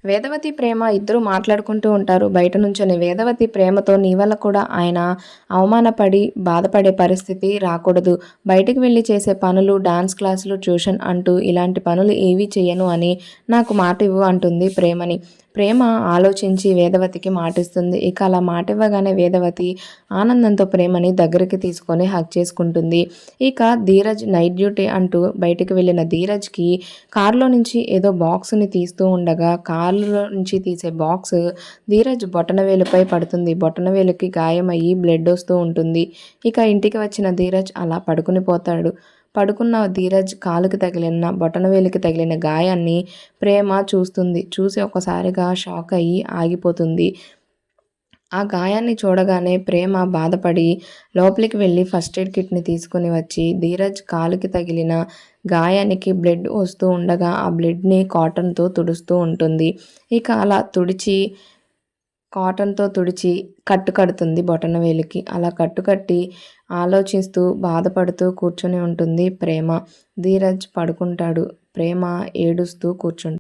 వేదవతి, ప్రేమ ఇద్దరూ మాట్లాడుకుంటూ ఉంటారు బయట నుంచొని. వేదవతి ప్రేమతో నీ వల్ల కూడా ఆయన అవమానపడి బాధపడే పరిస్థితి రాకూడదు. బయటికి వెళ్ళి చేసే పనులు, డాన్స్ క్లాసులు, ట్యూషన్ అంటూ ఇలాంటి పనులు ఏవీ చెయ్యను అని నాకు మాట ఇవ్వు అంటుంది ప్రేమని. ప్రేమ ఆలోచించి వేదవతికి మాటిస్తుంది. ఇక అలా మాటివ్వగానే వేదవతి ఆనందంతో ప్రేమని దగ్గరికి తీసుకొని హగ్ చేసుకుంటుంది. ఇక ధీరజ్ నైట్ డ్యూటీ అంటూ బయటికి వెళ్ళిన ధీరజ్కి కారులో నుంచి ఏదో బాక్స్ని తీస్తూ ఉండగా కారులో నుంచి తీసే బాక్స్ ధీరజ్ బొటనవేలుపై పడుతుంది. బొటనవేలుకి గాయమయ్యి బ్లడ్ వస్తూ ఉంటుంది. ఇక ఇంటికి వచ్చిన ధీరజ్ అలా పడుకుని పోతాడు. పడుకున్న ధీరజ్ కాలుకి తగిలిన బొటనవేలుకి తగిలిన గాయాన్ని ప్రేమ చూస్తుంది. చూసి ఒక్కసారిగా షాక్ అయ్యి ఆగిపోతుంది. ఆ గాయాన్ని చూడగానే ప్రేమ బాధపడి లోపలికి వెళ్ళి ఫస్ట్ ఎయిడ్ కిట్ని తీసుకుని వచ్చి ధీరజ్ కాలుకి తగిలిన గాయానికి బ్లడ్ వస్తూ ఉండగా ఆ బ్లడ్ని కాటన్తో తుడుస్తూ ఉంటుంది. ఇక అలా కాటన్తో తుడిచి కట్టు కడుతుంది బొటనవేలుకి. అలా కట్టుకట్టి ఆలోచిస్తూ బాధపడుతూ కూర్చొని ఉంటుంది ప్రేమ. ధీరజ్ పడుకుంటాడు. ప్రేమ ఏడుస్తూ కూర్చుంటుంది.